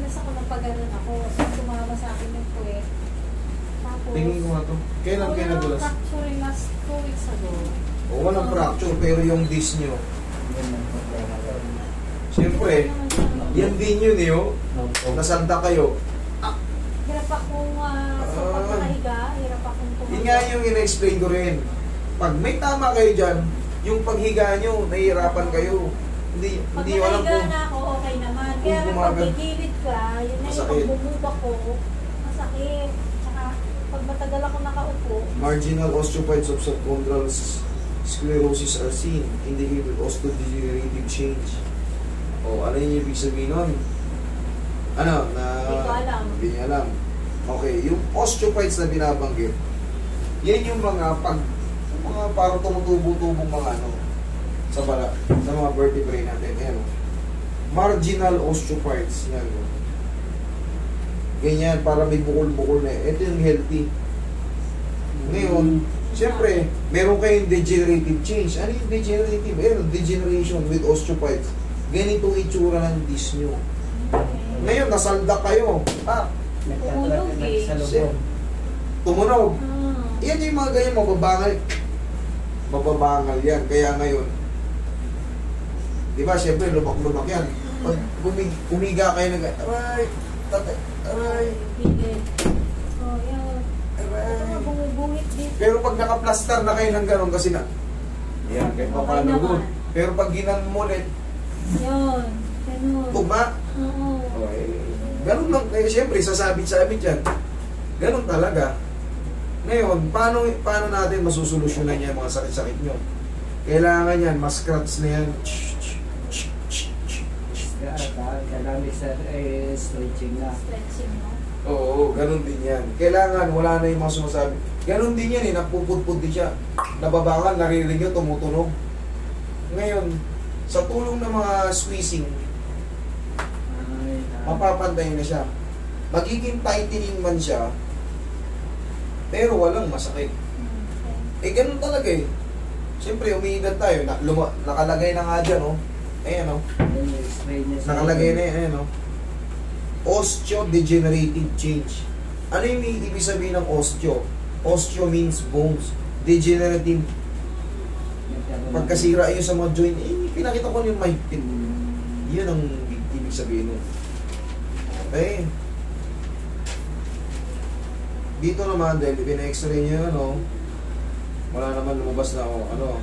Madalas ako nang pag-ganon ako. So, tumama sa akin yung puwet. Tapos, Tingin ko nga to. Kailan kayo nagulas? Fracture last 2 weeks ago. O, walang fracture, pero yung disc nyo. Siyempre, yan din yun eh, oh. Nasanda kayo. Hirap akong sa pagkakahiga, hirap akong tumayo. Yun nga yung ina-explain ko rin. Pag may tama kayo dyan, yung paghiga nyo, nahihirapan kayo. Hindi Pag nyo alam nakahiga kung... na ako, okay naman. Kaya lang pag gigilid ka, yun na yung Masakit. pag bumuba ko, masakit. Tsaka pag matagal ako nakaupo, Marginal osteophytes of subchondral sclerosis are seen, indicated osteodegenerative change. O, ano yung ibig sabihin nun? Ano? Hindi ko alam. Hindi niya alam. Okay, yung osteophytes na binabanggit, yan yung mga parang tumutubo-tubong mga ano, sa balat, sa mga vertebrae natin. Yan. Marginal osteophytes. Yan. Ganyan, para may bukol-bukol na. Ito yung healthy. Ngayon, siyempre, meron kayong degenerative change. Ano yung degenerative? Degeneration with osteophytes. Ganito itsura ng disc nyo. Ngayon, nasalda kayo. tumunog eh. Tumunog. Yan yung mga ganyan, mababangal. Mababangal yan. Kaya ngayon, di ba, siyempre, lubak-lubak yan. Pag umiga kayo na gano'n, aray, tatay, aray, Gilid. Oh, yan. aray. Ito nga, bumibungit dito. Pero pag naka-plaster na kayo ng gano'n, kasi na, yan, kahit pa paano Okay good. naman. Pero pag ginan mo ulit, Yun. Ganun. tugma. Oo. Okay. Ganun lang. Kaya siyempre, sasabit-sabit yan. Ganun talaga. Ngayon, paano natin masusolusyonan yan mga sakit-sakit nyo? Kailangan yan, mas-scratch na yan. Kailangan sa stretching na. Stretching, no? Oo, ganun din yan. Kailangan, wala na yung mga sumasabi. Ganun din yan eh, napupudpud din siya. Nababangal, naririnig nyo, tumutunog. Ngayon, sa tulong ng mga squeezing, mapapantay na siya. Magiging tightening man siya, pero walang masakit. Eh, ganun talaga eh. Siyempre, umiigat tayo. Nakalagay na nga dyan, oh. Ayan, oh. Nakalagay na yan, ayan, oh. Osteodegenerative change. Ano yung ibig sabihin ng osteo? Osteo means bones. Degenerative. Pagkasira yun sa mga joint, pinakita ko yung mahigpit. Yun ang ibig sabihin nun. Okay. Dito naman, dahil pina-x-ray nyo, ano, wala naman lumabas na, ano.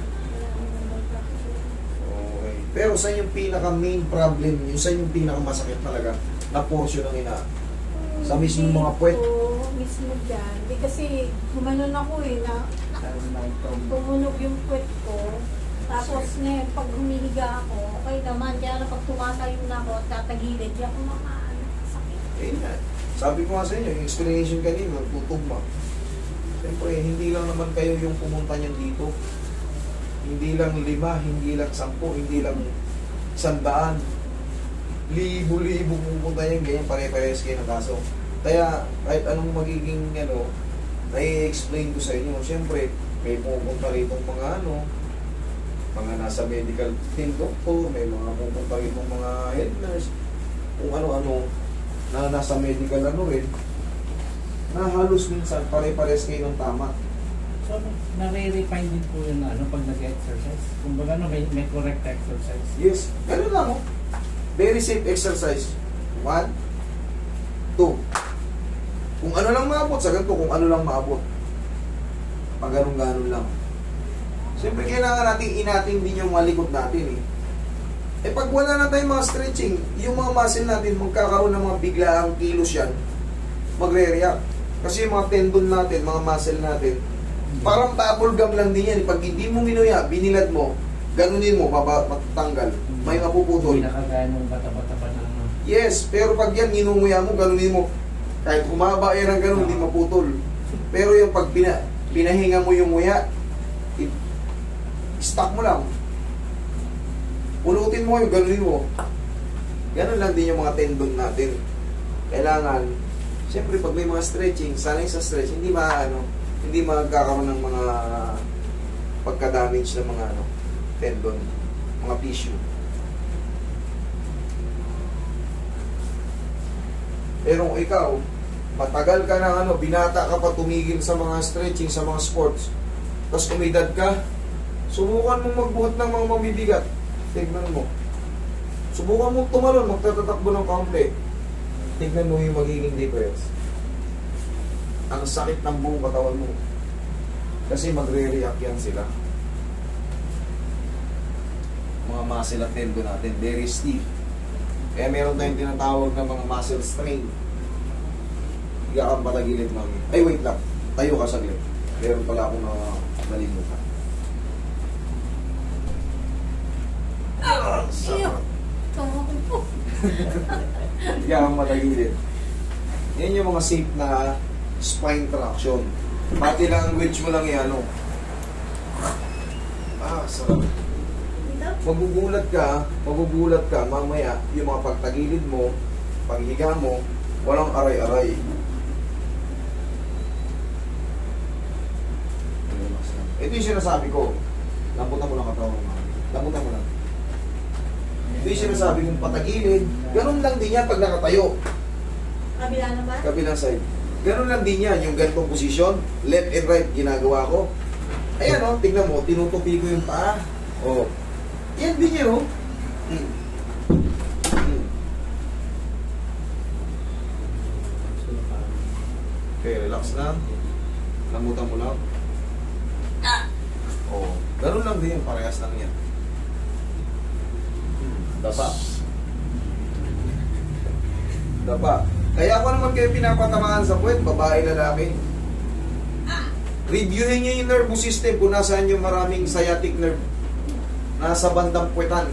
Okay. Pero saan yung pinaka-main problem, yung saan yung pinaka-masakit talaga na portion ng ina? Sa mismo mga puwet? Mismo dyan. Di kasi, gumanon ako eh, na tumunog yung puwet ko. Tapos ngayon, pag humihiga ako, okay naman. Kaya na pag tumatayo na ako at tatagilid, di ako sakit. Eh, sabi ko nga sa inyo, yung explanation kanina, tutugma. Siyempre, hindi lang naman kayo yung pumunta niyan dito. Hindi lang 5, hindi lang 10, hindi lang 100. Libo-libo pumunta niyan, ganyan, pare-pares kayo ng kaso. Kaya, kahit anong magiging, ano, nai-explain ko sa inyo, siyempre, may pumunta rito mga nasa medical field doctor, may mga pupunta rito mga head nurse, kung ano-ano, na nasa medical rin, na halos minsan pare-pares kayo ng tama. So, nare-refine din po yun pag nag-exercise. Kung baga may correct exercise. Yes, ganun lang oh. Very safe exercise. 1, 2. Kung ano lang maabot, sa ganito, kung ano lang maabot. Pag ganun-ganun lang. Siyempre, kailangan natin inating din yung malikot natin eh. Eh pag wala na tayong mga stretching, yung mga muscle natin, magkakaroon ng mga biglaang kilos yan, magre-react. Kasi yung mga tendon natin, mga muscle natin, parang double gum lang din yan. Pag hindi mo minuya, binilad mo, ganunin mo, matatanggal, may mapuputol. Hindi nakagaya ng bata-bata pa na. Yes, pero pag yan, inunguya mo, ganunin mo, kahit humaba yan ang ganun, hindi maputol. Pero yung pag pinahinga mo yung nguya, stock mo lang. Ulutin mo yung ganunin mo. Ganun lang din yung mga tendon natin. Kailangan, siyempre pag may mga stretching, sanay sa stretch, hindi magkakaroon ng mga pagka-damage ng mga tendon, mga tissue. Pero kung ikaw, matagal ka na binata ka pa tumigil sa mga stretching, sa mga sports, tapos umidad ka, subukan mong magbuhat ng mga mabibigat. Tignan mo. Subukan mong tumalon, magtatatakbo ng kaunti. Tignan mo yung magiging difference. Ang sakit ng buong katawan mo. Kasi magre-react yan sila. Mga muscle at tendon natin, very stiff. Kaya meron tayong tinatawag na mga muscle strain. Higa kang patagilid, mami. Ay, wait lang. Tayo ka saglit. Meron pala akong nalimutan. Iyo. Tumakot po. Higa kang patagilid. Yan yung mga safe na spine traction. Pati lang ang wedge mo lang yan, sarap. Magugulat ka, mamaya, yung mga pagtagilid mo, paghiga mo, walang aray-aray. Ito yung sinasabi ko. Lambutan mo lang katawan mo. Lambutan mo lang. Ito yung sinasabi kong patagilid. Ganun lang din yan pag nakatayo. Kabila naman? Kabilang side. Ganun lang din yan, yung ganitong posisyon. Left and right, ginagawa ko. Ayan tignan mo, tinutupi ko yung paa. Yan din yan Okay, relax lang. Lambutan mo lang. Ganun lang din yan, parehas lang yan. Dapa. Kaya ako naman kayo pinapatamaan sa puwet, babae, lalaki. Reviewin nyo yung nervous system kung nasaan yung maraming sciatic nerve. Nasa bandang puwetan.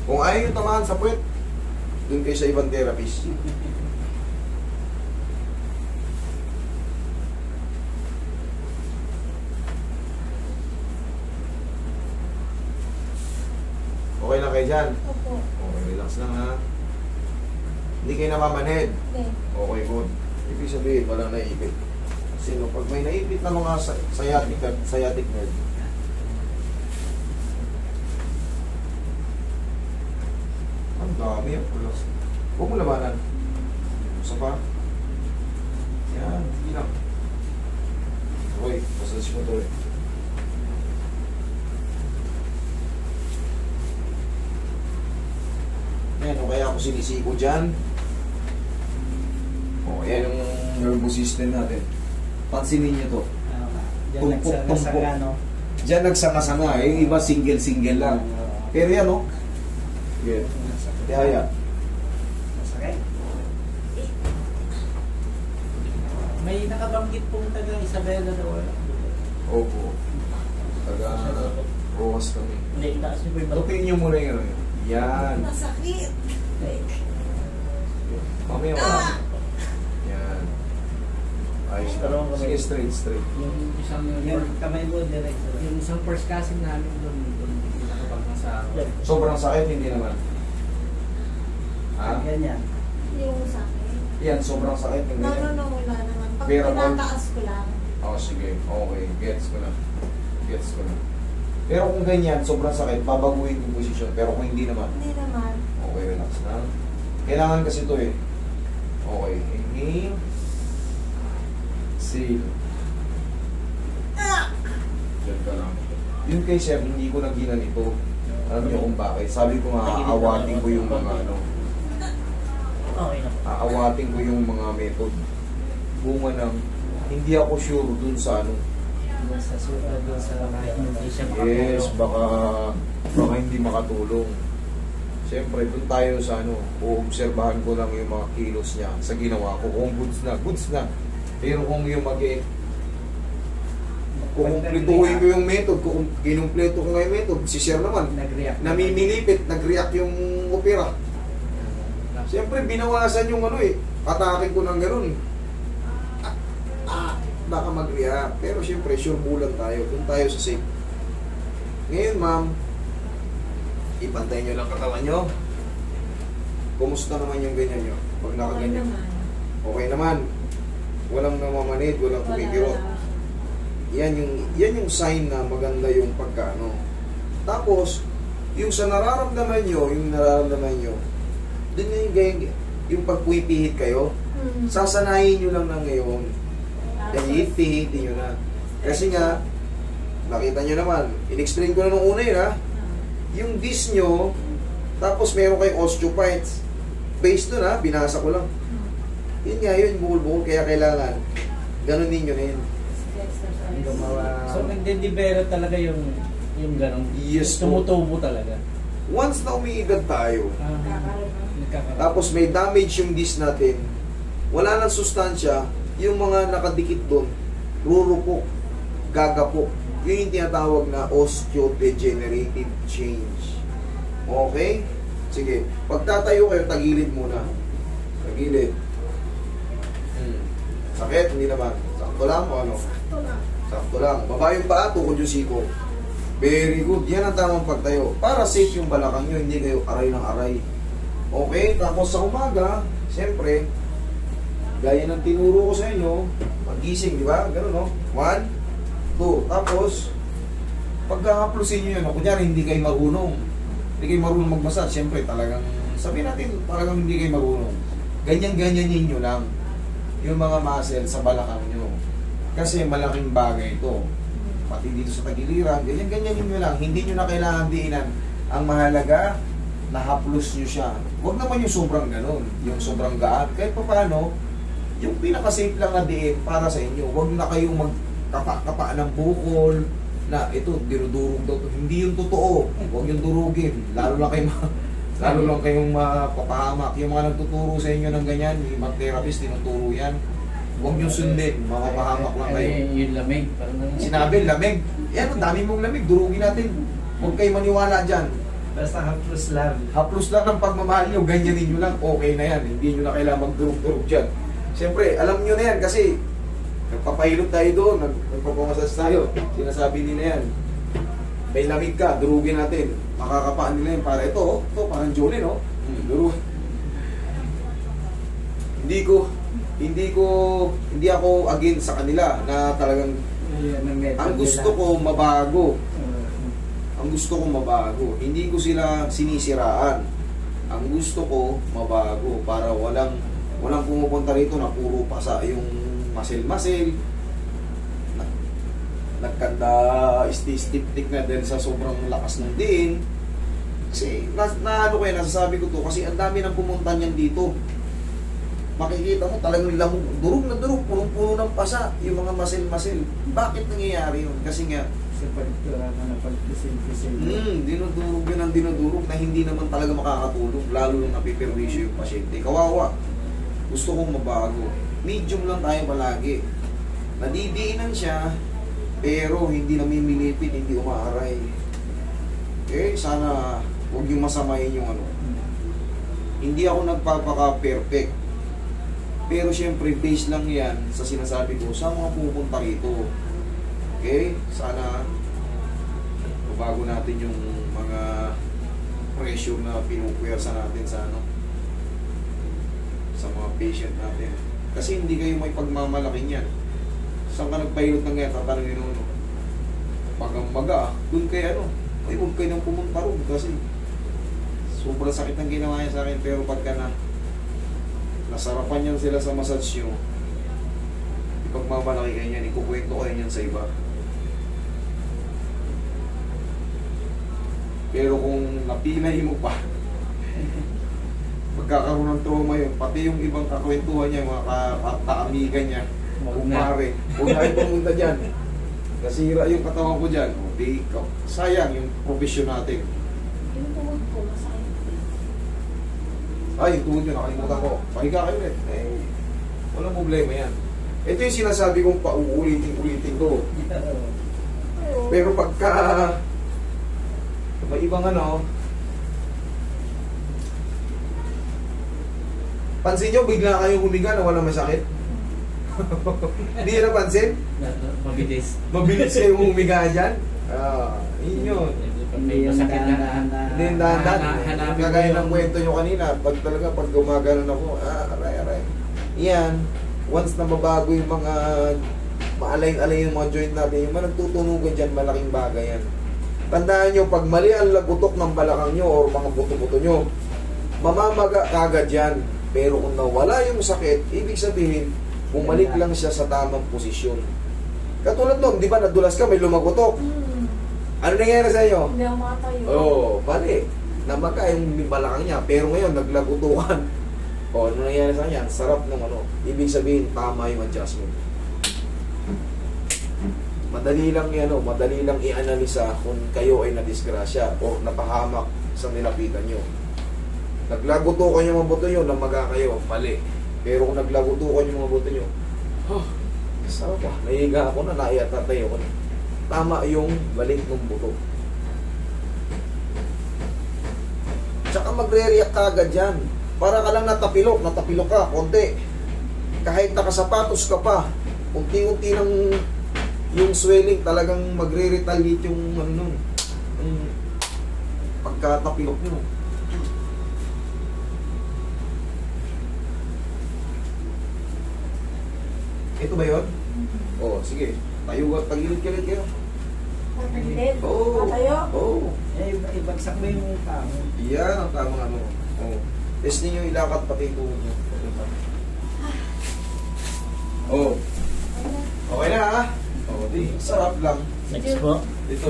Kung ayaw yung tamaan sa puwet, dun kayo sa ibang therapist. Okay lang kayo dyan? Opo. Okay, relax lang ha. Hindi kayo namamanhead. Okay. Okay, good. Ibig sabihin, walang naipit. Kasi pag may naipit na mga sciatic nerve, ang dami ang pulos. Huwag mo labanan. Isa pa. Yan, hindi lang. Okay, massage mo to Ayan, kaya ako sinisiko dyan. Ayan yung nervous system natin. Pansinin nyo to. Diyan nagsanga, Diyan nagsanga-sanga. Yung iba single-single lang. Pero yan, Sige. Kaya. Masakit. May nakabanggit pong taga Isabela daw. Opo. Taga-Rojas kami. Hindi, itaas niyo po yung Tupin nyo muna yung ano yun. Yan. Masakit. Mamaya wala. Yan. Ayos lang. Sige, straight. Yung isang kamay mo, direct. Yung isang first casting namin doon, nakabang sa... Sobrang sakit, hindi naman. Ha? Ganyan. Yung sa akin. Yan, sobrang sakit. Hindi No, naman. wala naman. Pag Pero tinataas ko lang. Sige. Okay. Gets ko na. Pero kung ganyan, sobrang sakit, babaguhin yung posisyon. Pero kung hindi naman, Hindi naman. okay, relax na. Kailangan kasi ito Okay. Inhale. Seal. Diyan ka lang. Yung kay Chef, hindi ko na ginanito. Alam niyo kung bakit. Sabi ko nga, aawatin ko yung mga Okay na po. aawatin ko yung mga method. Bunga ng, hindi ako sure dun sa Doon sa suka, doon sa kahit hindi siya Yes, baka hindi makatulong. Siyempre, doon tayo sa uobserbahan ko lang yung mga kilos niya sa ginawa ko. Kung goods na. Pero kung yung kukumplituhin ko yung method, kung kinumpleto ko nga yung method, si Sir naman, nag-react. namimilipit, nag-react yung opera. Siyempre, binawasan yung atakin ko ng ganun. Baka mag-react. Pero siyempre, sure bulan tayo. Doon tayo sa safe. Ngayon, ma'am, ipantay nyo lang katawan nyo. Kumusta naman yung ganyan nyo? Pag Okay nakaganyan. naman. Okay naman. Walang namamanid, walang kumikirot. Yan yung sign na maganda yung pagkaano. Tapos, yung sa nararamdaman nyo, din yung ganyan, yung pagpipihit kayo, sasanayin nyo lang na ngayon. Pihit-pihitin nyo na. Kasi nga, nakita nyo naman, in-explain ko na nung una yun ha, yung disc nyo, tapos meron kayong osteophytes. Based doon ha, binasa ko lang. Yun nga yun, bukol-bukol, kaya kailangan, ganun ninyo na yun. So, nagde-develop talaga yung ganun. Yes po. Tumutubo talaga. Once na umiidad tayo, Nagkakaroon. tapos may damage yung disc natin, wala nang sustansya, yung mga nakadikit doon, rurupok, gagapok. Yun yung tinatawag na osteodegenerative change. Okay? Sige. Pagtatayo kayo, tagilid muna. Tagilid. Sakit? Hindi naman. Sakto lang o ano? Sakto lang. Baba yung paa, tukod yung siko. Very good. Yan ang tamang pagtayo. Para safe yung balakang nyo, hindi kayo aray ng aray. Okay? Tapos sa umaga, siyempre, gaya ng tinuro ko sa inyo, magising, di ba? Ganun, no? 1, 2. Tapos, pagka-haplusin nyo yun, kunyari hindi kayo marunong. Hindi kayo marunong magbasa. Siyempre, talagang, sabihin natin, talagang hindi kayo marunong. Ganyan-ganyan ninyo lang yung mga muscle sa balakang nyo. Kasi malaking bagay ito. Pati dito sa tagiliran, ganyan-ganyan ninyo lang. Hindi nyo na kailangan diinan. Ang mahalaga, nahaplos nyo siya. Huwag naman yung sobrang ganun. Yung sobrang gaan. Kahit pa paano, yung pinaka-safe lang na diin para sa inyo. Huwag na kayong magkapa-kapa ng bukol na ito, dinudurog daw. Hindi yung totoo. Huwag yung durugin. Lalo lang kayong mapapahamak. Yung mga nagtuturo sa inyo ng ganyan, yung mga therapist, tinuturo yan. Huwag yung sundin. Mapapahamak lang kayo. Yung lamig. Sinabi, lamig. Yan, ang dami mong lamig. Durugin natin. Huwag kayo maniwala dyan. Basta haplos lang. Haplos lang ng pagmamahal nyo. Ganyan ninyo lang. Okay na yan. Hindi nyo na kailangan magdurog-durog dyan. Siyempre, alam nyo na yan kasi nagpapahilot tayo doon. Nagpapamasas tayo. Sinasabi nila yan. May lamig ka, durugin natin. Makakapaan nila yun para ito, parang Jolene, no? Durug. Hindi ako against sa kanila na talagang ang gusto ko mabago. Ang gusto ko mabago. Hindi ko sila sinisiraan. Ang gusto ko mabago para walang pumupunta rito na puro pasa yung muscle. Nagkanda stiff-stick na din sa sobrang lakas ng diin. Kasi nasasabi ko to kasi ang dami nang pumunta niyan dito. Makikita mo talagang durog na durog, punong-puno ng pasa yung mga muscle. Bakit nangyayari yun? Kasi nga dinudurog yun ang dinudurog na hindi naman talaga makakatulong, lalo nung napiperwisyo yung pasyente. Kawawa. Gusto kong mabago. Medium lang tayo palagi. Nadidiinan siya, pero hindi namimilipit, hindi umaaray. Okay, sana huwag yung masamayin yung ano. Hindi ako nagpapaka-perfect. Pero syempre, base lang yan sa sinasabi ko sa mga pupunta rito. Okay? Sana mabago natin yung mga pressure na pinupuwersa natin sa ano, sa mga patient natin. Kasi hindi kayo may pagmamalaki niyan. Saan ka nagpahilot ng ngayon? Tatanungin mo, pag ang maga, doon kayo ano, ay huwag kayo nang pumunta ron kasi sobrang sakit ang ginawa niya sa akin. Pero pagka nasarapan yan sila sa massage nyo, ipagmamalaki kayo yan, ikukwento kayo yan sa iba. Pero kung napilay mo pa, magkakaroon ng trauma yun, pati yung ibang kakwentuhan niya, mga kaamigan niya, kumare, huwag na kayo pumunta dyan. Nasira yung katawan ko dyan. Sayang yung profesyon natin. Yung tuhod ko, masakit. Ay, yung tuhod yun, nakalimutan ko. Pahiga kayo ulit. Walang problema yan. Ito yung sinasabi kong pauulitin ko. Pero pagka may ibang ano, pansin nyo, bigla kayo humiga na walang masakit. Hindi nyo napansin? Mabilis kayo humiga dyan. Yun yun. May masakit na Hindi, dahan-dahan. Kagaya ng kwento nyo kanina, pag gumaganon ako, aray. Yan, once na mabago yung mga maalay-alay yung mga joint natin, yung mga nagtutunugan dyan, malaking bagay yan. Tandaan nyo, pag mali ang lagutok ng balakang nyo o mga buto-buto nyo, mamamaga kagad yan. Pero kung nawala yung sakit, ibig sabihin, bumalik lang siya sa tamang posisyon. Katulad nun, di ba nadulas ka, may lumagotok. Ano nangyayari sa iyo? Hindi ako makatayo. Bali. Namaga yung balakang niya. Pero ngayon, naglagutukan. Ano nangyayari sa kanya? Sarap ng ano. Ibig sabihin, tama yung adjustment. Madali lang i-analisa kung kayo ay nadisgrasya o napahamak sa nilapitan nyo. Naglagutukan yung mga buto nyo, namaga kayo, mali. Pero kung naglagutukan yung mga buto nyo, sarap ah, nahiga ako na, naiatatay ako na. Tama yung balik ng buto. Tsaka magre-react ka agad yan. Para ka lang natapilok ka, konti. Kahit nakasapatos ka pa, unti-unti ng yung swelling talagang magre-retaliate yung ano nun, yung pagkatapilok nyo. Ito ba yun? Sige. Tagilid-kilid kayo. Tagilid? Oo. Patayo? Oo. Ibagsak mo yung tao. Yan ang tamang ano. Test ninyo ilakad pati yung tuhod nyo. Okay na ha? Di. Sarap lang. Next po. Dito